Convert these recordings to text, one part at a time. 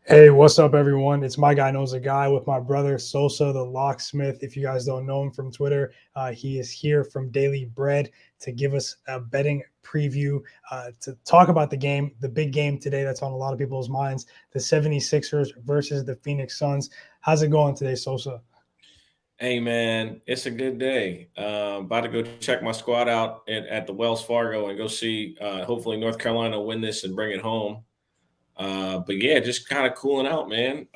Hey, what's up, everyone? It's my guy knows a guy with my brother Sosa, the locksmith. If you guys don't know him from Twitter, he is here from Daily Bread to give us a betting preview, to talk about the game, the big game today that's on a lot of people's minds, the 76ers versus the Phoenix Suns. How's it going today, Sosa? Hey man, it's a good day. About to go check my squad out at the Wells Fargo and go see. Hopefully, North Carolina win this and bring it home. But yeah, just kind of cooling out, man.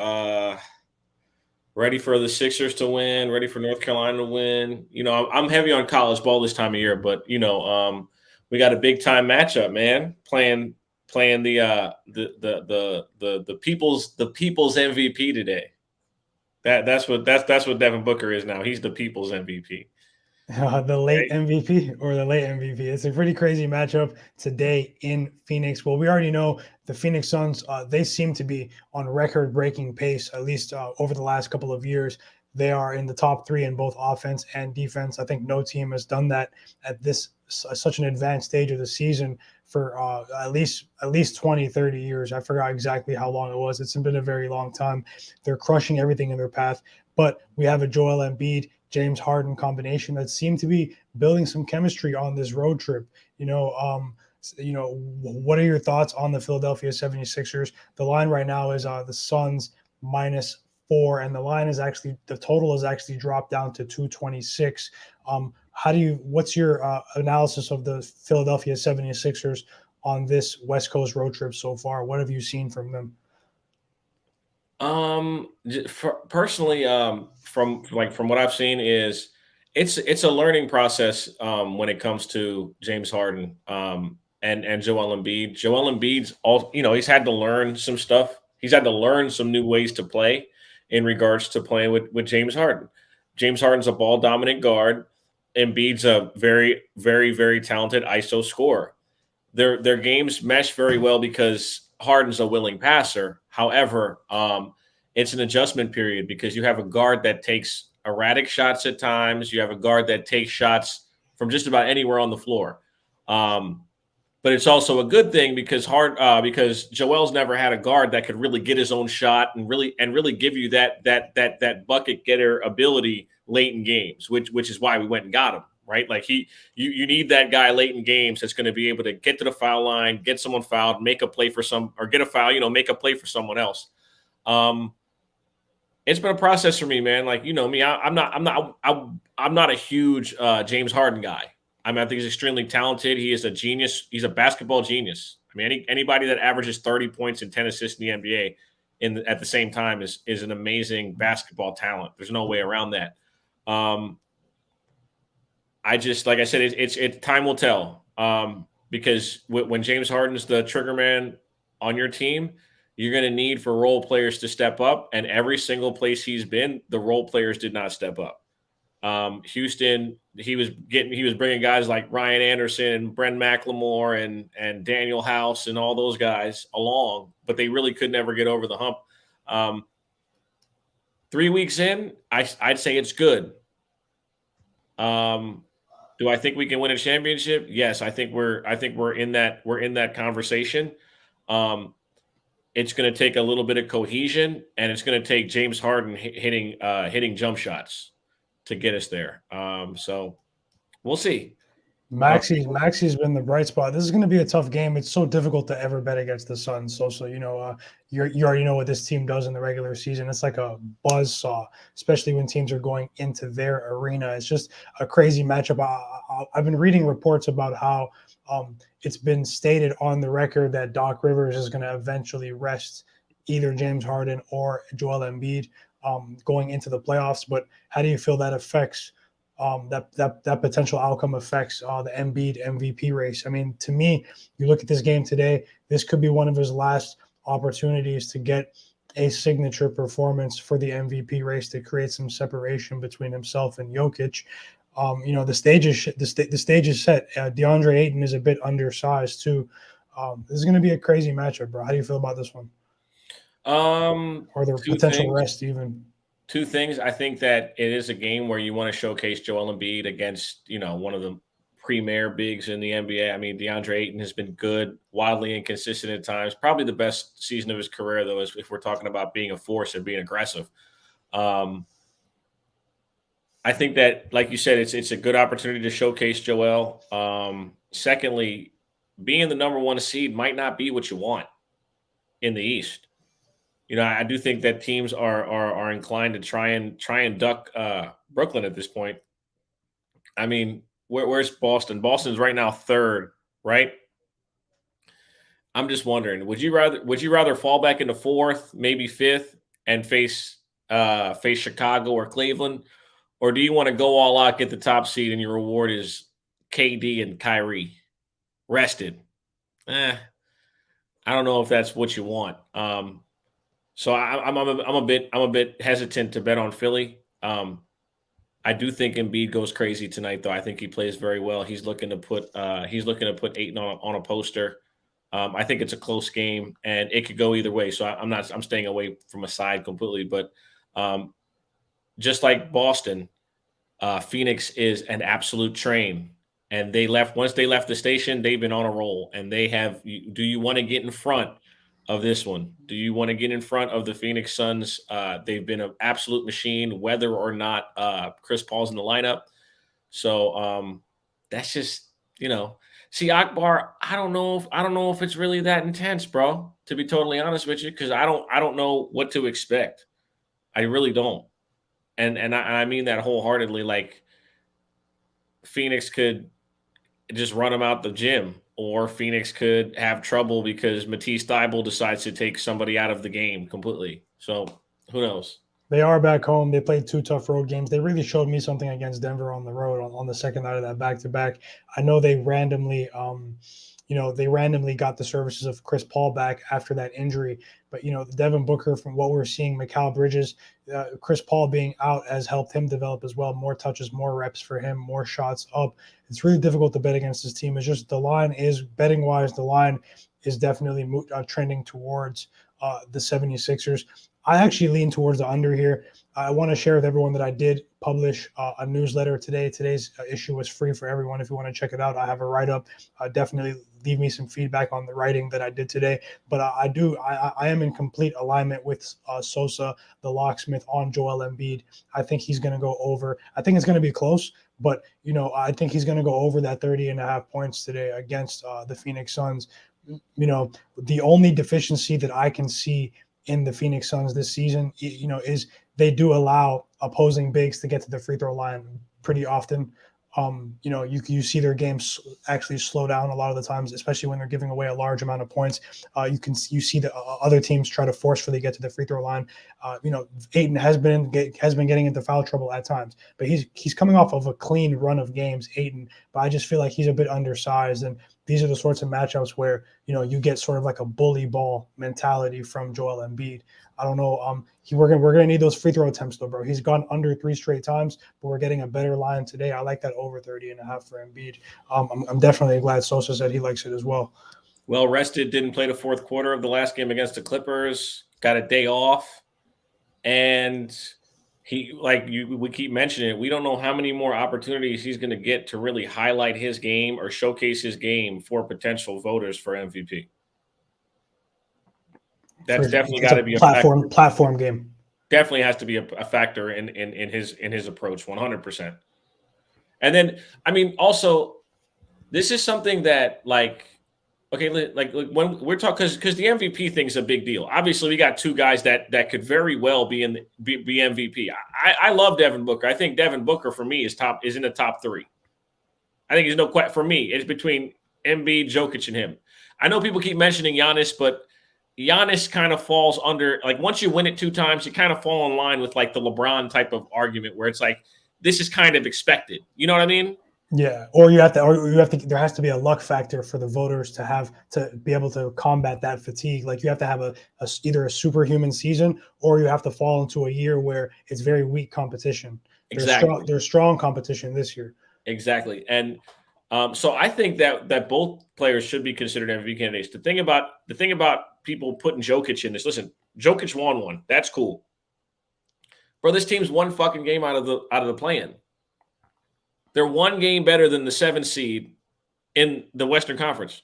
Ready for the Sixers to win. Ready for North Carolina to win. I'm heavy on college ball this time of year, but we got a big time matchup, man. Playing the people's MVP today. That's what Devin Booker is now. He's the people's MVP. The late Right? MVP or the late MVP. It's a pretty crazy matchup today in Phoenix. Well, we already know the Phoenix Suns, they seem to be on record breaking pace, at least over the last couple of years. They are in the top three in both offense and defense. I think no team has done that at this such an advanced stage of the season for at least 20, 30 years. I forgot exactly how long it was. It's been a very long time. They're crushing everything in their path. But we have a Joel Embiid, James Harden combination that seemed to be building some chemistry on this road trip. What are your thoughts on the Philadelphia 76ers? The line right now is the Suns -4, and the total is actually dropped down to 226. What's your analysis of the Philadelphia 76ers on this West Coast road trip so far? What have you seen from them? Personally, from what I've seen is it's a learning process when it comes to James Harden and Joel Embiid. Joel Embiid's all he's had to learn some stuff. He's had to learn some new ways to play in regards to playing with James Harden. James Harden's a ball dominant guard. Embiid's a very, very, very talented ISO scorer. Their games mesh very well because Harden's a willing passer. However, it's an adjustment period because you have a guard that takes erratic shots at times. You have a guard that takes shots from just about anywhere on the floor. Um, but it's also a good thing because Joel's never had a guard that could really get his own shot and really give you that bucket getter ability late in games, which is why we went and got him. Right, like you need that guy late in games that's going to be able to get to the foul line, get someone fouled, make a play for some, or get a foul, make a play for someone else. Um, it's been a process for me, man. Like me, I'm not a huge James Harden guy. I think he's extremely talented. He is a genius. He's a basketball genius. Anybody that averages 30 points and 10 assists in the NBA at the same time is an amazing basketball talent. There's no way around that. I just, like I said, it's time will tell. Because when James Harden's the trigger man on your team, you're going to need for role players to step up. And every single place he's been, the role players did not step up. Houston, he was bringing guys like Ryan Anderson, Brent McLemore, and Daniel House, and all those guys along, but they really could never get over the hump. 3 weeks in, I'd say it's good. Do I think we can win a championship? Yes, I think we're in that conversation. Um, it's going to take a little bit of cohesion, and it's going to take James Harden hitting jump shots to get us there. So we'll see. Um, Maxi's been the bright spot. This is going to be a tough game. It's so difficult to ever bet against the Suns. You already know what this team does in the regular season. It's like a buzz saw, especially when teams are going into their arena. It's just a crazy matchup. I've been reading reports about how it's been stated on the record that Doc Rivers is going to eventually rest either James Harden or Joel Embiid going into the playoffs. But how do you feel that affects? That potential outcome affects the Embiid MVP race. I mean, to me, you look at this game today. This could be one of his last opportunities to get a signature performance for the MVP race to create some separation between himself and Jokic. The stage is set. DeAndre Ayton is a bit undersized too. This is going to be a crazy matchup, bro. How do you feel about this one, or the two potential things. rest even? Two things. I think that it is a game where you want to showcase Joel Embiid against one of the premier bigs in the NBA. I mean, DeAndre Ayton has been good, wildly inconsistent at times. Probably the best season of his career, though, is if we're talking about being a force and being aggressive. I think that, like you said, it's a good opportunity to showcase Joel. Secondly, being the number one seed might not be what you want in the East. I do think that teams are inclined to try and duck Brooklyn at this point. I mean, where's Boston? Boston's right now third, right? I'm just wondering, would you rather fall back into fourth, maybe fifth, and face Chicago or Cleveland, or do you want to go all out, get the top seed, and your reward is KD and Kyrie rested? I don't know if that's what you want. So I'm a bit hesitant to bet on Philly. I do think Embiid goes crazy tonight, though. I think he plays very well. He's looking to put Ayton on a poster. I think it's a close game, and it could go either way. So I'm staying away from a side completely. But just like Boston, Phoenix is an absolute train, and once they left the station, they've been on a roll, and they have. Do you want to get in front of this one? Do you want to get in front of the Phoenix Suns? They've been an absolute machine, whether or not Chris Paul's in the lineup. So that's just, see, Akbar, I don't know if it's really that intense, bro, to be totally honest with you, because I don't know what to expect. I really don't. And I mean that wholeheartedly. Like, Phoenix could just run them out the gym, or Phoenix could have trouble because Matisse Thybulle decides to take somebody out of the game completely. So who knows? They are back home. They played 2 tough road games. They really showed me something against Denver on the road on the second night of that back-to-back. I know they randomly got the services of Chris Paul back after that injury. But, Devin Booker, from what we're seeing, Mikal Bridges, Chris Paul being out has helped him develop as well. More touches, more reps for him, more shots up. It's really difficult to bet against this team. It's just the line is, betting-wise, the line is definitely trending towards the 76ers. I actually lean towards the under here. I want to share with everyone that I did publish a newsletter today. Today's issue was free for everyone. If you want to check it out, I have a write-up. Definitely leave me some feedback on the writing that I did today. But I am in complete alignment with Sosa, the locksmith, on Joel Embiid. I think he's going to go over. I think it's going to be close, but, I think he's going to go over that 30.5 points today against the Phoenix Suns. The only deficiency that I can see in the Phoenix Suns this season, is they do allow opposing bigs to get to the free throw line pretty often. You see their games actually slow down a lot of the times, especially when they're giving away a large amount of points. You see the other teams try to forcefully get to the free throw line. Ayton has been getting into foul trouble at times, but he's coming off of a clean run of games, Ayton. But I just feel like he's a bit undersized, and these are the sorts of matchups where you get sort of like a bully ball mentality from Joel Embiid. I don't know. We're gonna need those free throw attempts though, bro. He's gone under 3 straight times, but we're getting a better line today. I like that over 30.5 for Embiid. I'm definitely glad Sosa said he likes it as well. Well rested, didn't play the fourth quarter of the last game against the Clippers. Got a day off, and we keep mentioning it. We don't know how many more opportunities he's going to get to really highlight his game or showcase his game for potential voters for MVP. That's definitely got to be a platform game. Definitely has to be a factor in his approach, 100%. And then, I mean, also, this is something that like when we're talking, because the MVP thing is a big deal. Obviously, we got 2 guys that could very well be MVP. I love Devin Booker. I think Devin Booker for me is in the top 3. I think he's for me. It's between Embiid, Jokic, and him. I know people keep mentioning Giannis, but Giannis kind of falls under, like, once you win it 2 times, you kind of fall in line with like the LeBron type of argument where it's like, this is kind of expected. You know what I mean? Yeah. There has to be a luck factor for the voters to be able to combat that fatigue. Like, you have to have either a superhuman season, or you have to fall into a year where it's very weak competition. Exactly. There's strong competition this year. Exactly. And so I think that both players should be considered MVP candidates. The thing about people putting Jokic in this, listen, Jokic won one. That's cool. Bro, this team's 1 fucking game out of the play-in. They're one game better than the 7th seed in the Western Conference.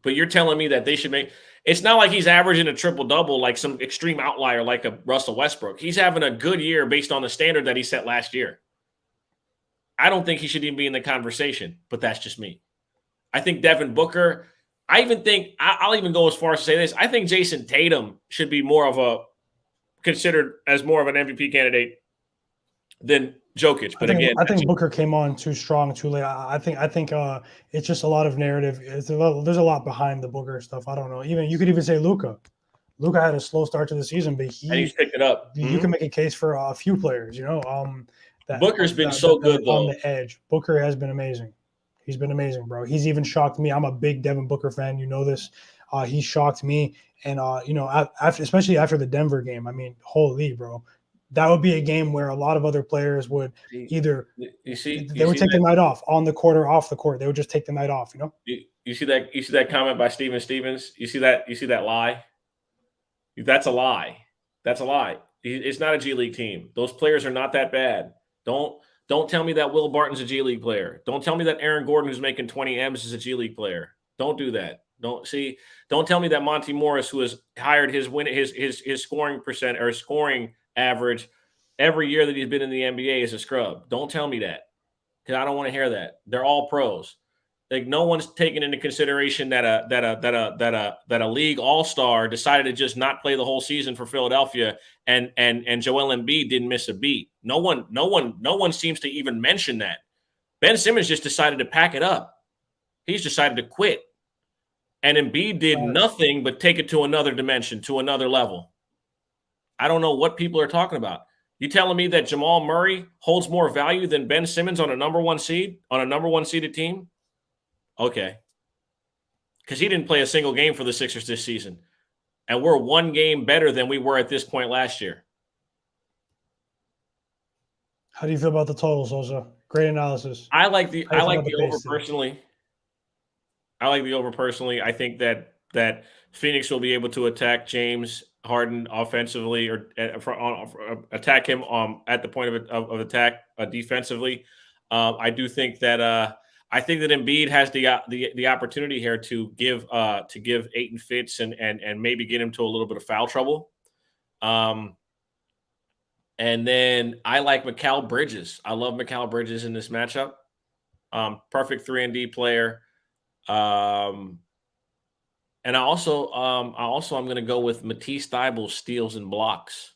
But you're telling me that they should make – it's not like he's averaging a triple-double like some extreme outlier like a Russell Westbrook. He's having a good year based on the standard that he set last year. I don't think he should even be in the conversation, but that's just me. I think Devin Booker – I even think – I'll even go as far as to say this. I think Jason Tatum should be more of a – considered as more of an MVP candidate than Jokic. But I think Booker came on too strong, too late. I think it's just a lot of narrative. There's a lot behind the Booker stuff. I don't know. Even you could even say Luka. Luka had a slow start to the season, but he's picked it up. You can make a case for a few players. Booker's been so good though. On the edge. Booker has been amazing. He's been amazing, bro. He's even shocked me. I'm a big Devin Booker fan. You know this. He shocked me, and especially after the Denver game. I mean, holy, bro. That would be a game where a lot of other players would either they would take the night off on the court or off the court. They would just take the night off. You see that comment by Steven Stevens. You see that lie. That's a lie. That's a lie. It's not a G League team. Those players are not that bad. Don't tell me that Will Barton's a G League player. Don't tell me that Aaron Gordon, who's making 20 M's, is a G League player. Don't do that. Don't tell me that Monty Morris, who has hired his scoring percent or scoring average every year that he's been in the NBA, is a scrub. Don't tell me that, because I don't want to hear that. They're all pros. Like, no one's taking into consideration that a league all-star decided to just not play the whole season for Philadelphia, and Joel Embiid didn't miss a beat. No one seems to even mention that. Ben Simmons just decided to pack it up. He's decided to quit. And Embiid did nothing but take it to another dimension, to another level. I don't know what people are talking about. You telling me that Jamal Murray holds more value than Ben Simmons on a number one seeded team? Okay. Because he didn't play a single game for the Sixers this season. And we're one game better than we were at this point last year. How do you feel about the total, Sosa? Great analysis. I like the over personally. I think that Phoenix will be able to attack James Harden offensively, or attack him at the point of attack defensively. I do think that Embiid has the opportunity here to give Ayton fits and maybe get him to a little bit of foul trouble. And then I like Mikal Bridges. I love Mikal Bridges in this matchup. Perfect 3-and-D player. And I'm going to go with Matisse Thybulle steals and blocks.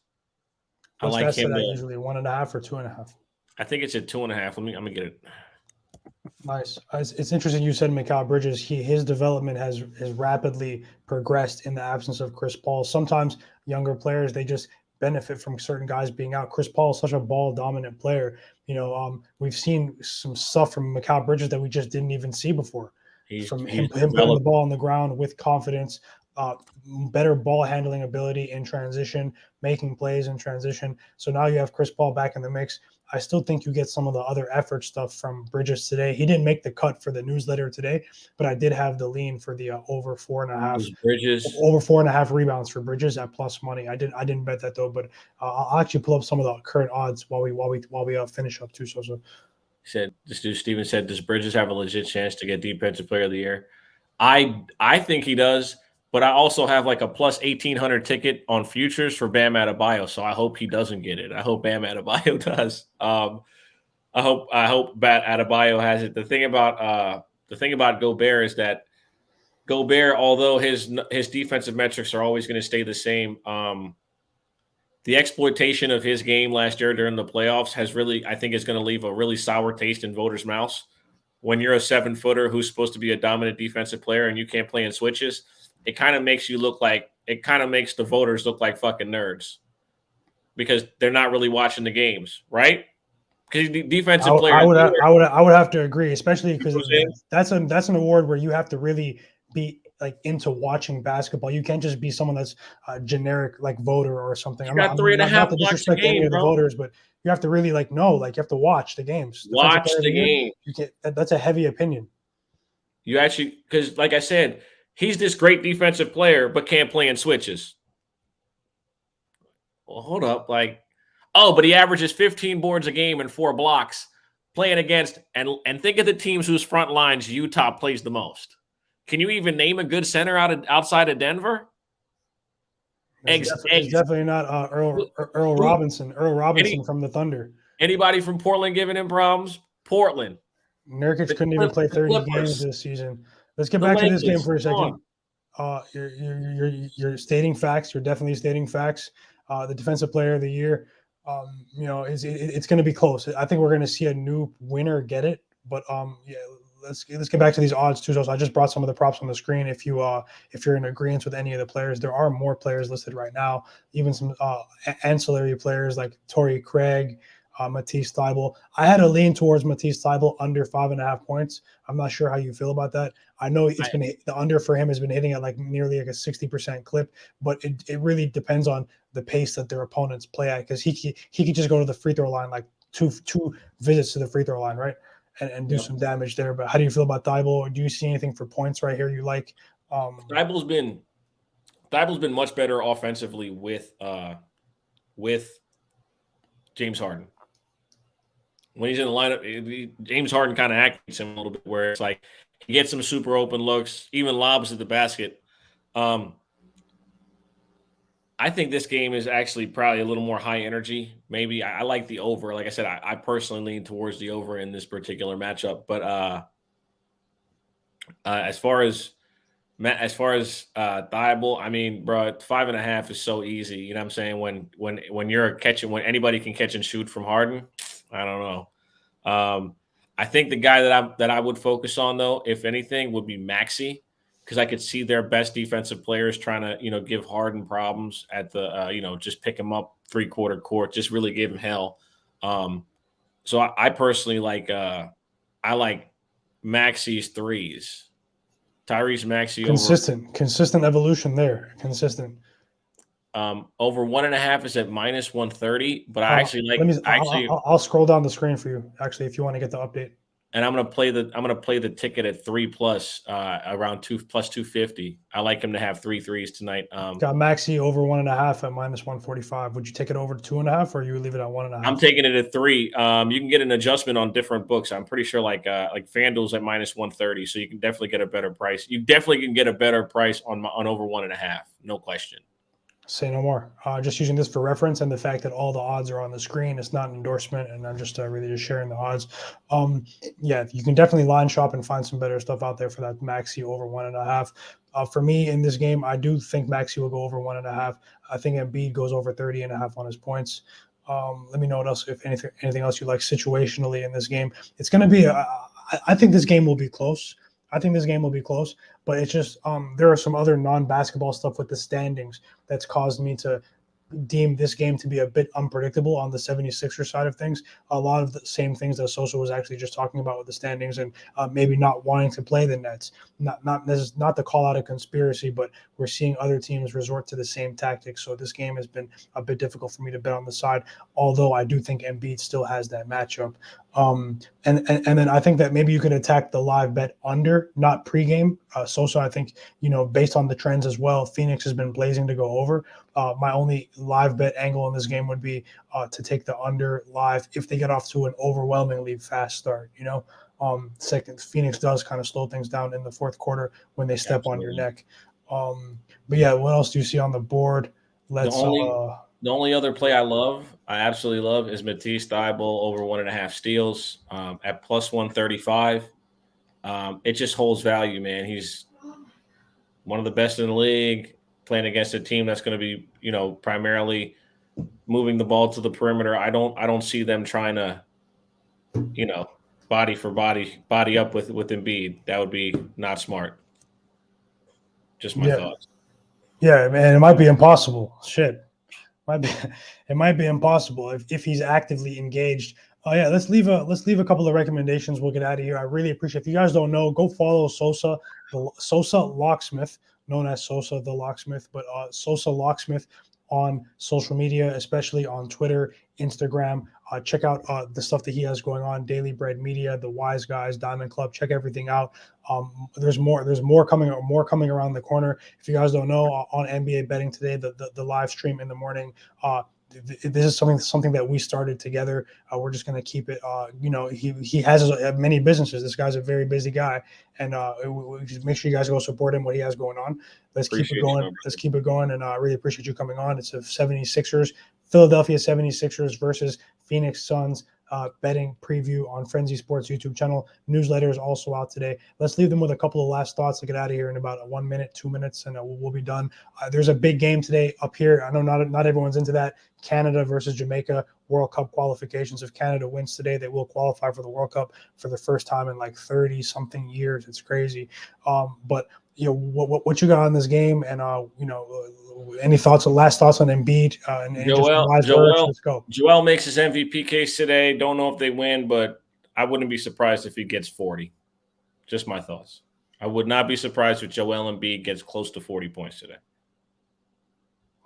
What's I like him. Usually 1.5 or 2.5. I think it's at 2.5. I'm gonna get it. Nice. It's interesting you said Mikal Bridges. His development has rapidly progressed in the absence of Chris Paul. Sometimes younger players, they just benefit from certain guys being out. Chris Paul is such a ball dominant player. We've seen some stuff from Mikal Bridges that we just didn't even see before. Him putting the ball on the ground with confidence, better ball handling ability in transition, making plays in transition. So now you have Chris Paul back in the mix. I still think you get some of the other effort stuff from Bridges today. He didn't make the cut for the newsletter today, but I did have the lean for the over 4.5 rebounds for Bridges at plus money. I didn't bet that though, but I'll actually pull up some of the current odds while we finish up too. So. Steven said, does Bridges have a legit chance to get Defensive Player of the Year? I think he does, but I also have like a plus 1,800 ticket on futures for Bam Adebayo, so I hope he doesn't get it. I hope Bam Adebayo does. I hope Adebayo has it. The thing about Gobert is that Gobert, although his defensive metrics are always going to stay the same, the exploitation of his game last year during the playoffs I think is going to leave a really sour taste in voters' mouths. When you're a 7-footer who's supposed to be a dominant defensive player and you can't play in switches, it kind of makes the voters look like fucking nerds, because they're not really watching the games, right? Because defensive player, I would have to agree, especially because that's an award where you have to really be like into watching basketball. You can't just be someone that's a generic like voter or something. I'm not 3.5 to disrespect any of the voters, but you have to really you have to watch the games. Watch the game. That's a heavy opinion. You actually, because like I said, he's this great defensive player, but can't play in switches. Well, hold up. But he averages 15 boards a game and 4 blocks. playing against, and think of the teams whose front lines Utah plays the most. Can you even name a good center outside of Denver? It's definitely not Earl Robinson. Earl Robinson from the Thunder. Anybody from Portland giving him problems? Portland. Nurkic couldn't even play 30 games this season. Let's get back to this game for a second. You're stating facts. You're definitely stating facts. The defensive player of the year, it's going to be close. I think we're going to see a new winner get it. But let's get back to these odds too. So I just brought some of the props on the screen. If you're in agreement with any of the players, there are more players listed right now. Even some ancillary players like Torrey Craig, Matisse Thybulle. I had a lean towards Matisse Thybulle under 5.5 points. I'm not sure how you feel about that. I know the under for him has been hitting at like nearly like a 60% clip, but it really depends on the pace that their opponents play at, because he could just go to the free throw line like two visits to the free throw line, right? And do some damage there. But how do you feel about Thybulle? Do you see anything for points right here you like? Thybulle's been much better offensively with James Harden. When he's in the lineup, James Harden kind of acts him a little bit, where it's like he gets some super open looks, even lobs at the basket. I think this game is actually probably a little more high energy. Maybe I like the over. Like I said, I personally lean towards the over in this particular matchup. But as far as Thybulle, I mean, bro, 5.5 is so easy. You know what I'm saying? When you're catching, when anybody can catch and shoot from Harden, I don't know. I think the guy that I would focus on, though, if anything, would be Maxey, because I could see their best defensive players trying to, give Harden problems at the, just pick him up 3/4 court, just really give him hell. So I personally like Maxey's threes. Tyrese Maxey consistent evolution there. Consistent. Over 1.5 is at -130, but I actually like. I'll scroll down the screen for you, actually, if you want to get the update. And I'm gonna play the ticket at 3+, around 2+250. I like him to have 3 threes tonight. Got Maxey over 1.5 at -145. Would you take it over to 2.5, or you would leave it at 1.5? I'm taking it at 3. You can get an adjustment on different books. I'm pretty sure like FanDuel's at -130, so you can definitely get a better price. You definitely can get a better price on over 1.5, no question. Say no more. Just using this for reference, and the fact that all the odds are on the screen. It's not an endorsement, and I'm just really just sharing the odds. You can definitely line shop and find some better stuff out there for that Maxey over 1.5. For me in this game, I do think Maxey will go over 1.5. I think Embiid goes over 30.5 on his points. Let me know what else, if anything else you like situationally in this game. It's going to be. I think this game will be close. But it's just there are some other non-basketball stuff with the standings that's caused me to deem this game to be a bit unpredictable on the 76er side of things. A lot of the same things that Sosa was actually just talking about with the standings, and maybe not wanting to play the Nets. This is not to call out a conspiracy, but we're seeing other teams resort to the same tactics. So this game has been a bit difficult for me to bet on the side, although I do think Embiid still has that matchup. And then I think that maybe you can attack the live bet under, not pregame. Sosa, I think, based on the trends as well, Phoenix has been blazing to go over. My only live bet angle in this game would be to take the under live if they get off to an overwhelmingly fast start. Second, Phoenix does kind of slow things down in the fourth quarter when they step on your neck. But yeah, what else do you see on the board? The only other play I absolutely love, is Matisse Thybulle over 1.5 steals at +135. It just holds value, man. He's one of the best in the league, playing against a team that's going to be, primarily moving the ball to the perimeter. I don't see them trying to, body for body up with Embiid. That would be not smart. Just my thoughts. Yeah, man, it might be impossible. Shit. It might be impossible if he's actively engaged. Let's leave a couple of recommendations. We'll get out of here. I really appreciate. If you guys don't know, go follow Sosa Locksmith, known as Sosa the Locksmith, but Sosa Locksmith on social media, especially on Twitter, Instagram. Check out the stuff that he has going on. Daily Bread Media, The Wise Guys, Diamond Club. Check everything out. There's more coming around the corner. If you guys don't know, on NBA betting today, the live stream in the morning, this is something that we started together. We're just going to keep it. He has many businesses. This guy's a very busy guy, and just make sure you guys go support him, what he has going on. Let's keep it going. Let's keep it going, and I really appreciate you coming on. It's a 76ers, Philadelphia 76ers versus Phoenix Suns. Betting preview on Frenzy Sports YouTube channel. Newsletter is also out today. Let's leave them with a couple of last thoughts to get out of here in about 1 minute, 2 minutes, and we'll be done. There's a big game today up here. I know not everyone's into that. Canada versus Jamaica, World Cup qualifications. If Canada wins today, they will qualify for the World Cup for the first time in like 30-something years. It's crazy. But what you got on this game, and any last thoughts on Embiid? And Joel, Let's go. Joel makes his MVP case today. Don't know if they win, but I wouldn't be surprised if he gets 40. Just my thoughts. I would not be surprised if Joel Embiid gets close to 40 points today.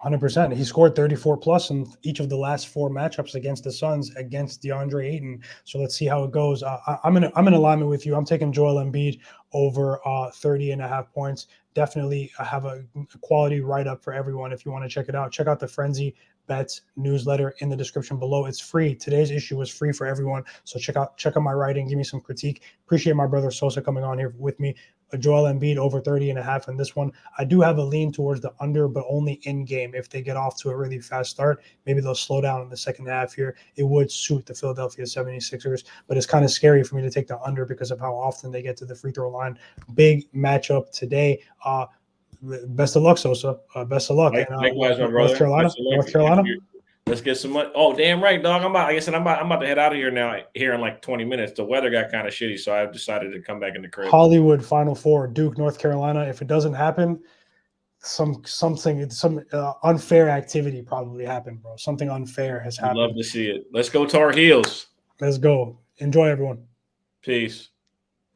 100%. He scored 34 plus in each of the last 4 matchups against the Suns against DeAndre Ayton. So let's see how it goes. I'm in alignment with you. I'm taking Joel Embiid over 30.5 points. Definitely have a quality write-up for everyone. If you want to check it out, check out the Frenzy Bets newsletter in the description below. It's free. Today's issue was free for everyone. So check out my writing. Give me some critique. Appreciate my brother Sosa coming on here with me. Joel Embiid over 30.5 in this one. I do have a lean towards the under, but only in game. If they get off to a really fast start, maybe they'll slow down in the second half here. It would suit the Philadelphia 76ers, but it's kind of scary for me to take the under because of how often they get to the free throw line. Big matchup today. Best of luck, Sosa. Best of luck. Likewise, my brother. North Carolina. Let's get some money. Oh, damn right, dog. I'm about to head out of here now. Here in like 20 minutes. The weather got kind of shitty, so I decided to come back in the crib. Hollywood Final Four, Duke, North Carolina. If it doesn't happen, some unfair activity probably happened, bro. Something unfair has happened. I'd love to see it. Let's go Tar Heels. Let's go. Enjoy, everyone. Peace.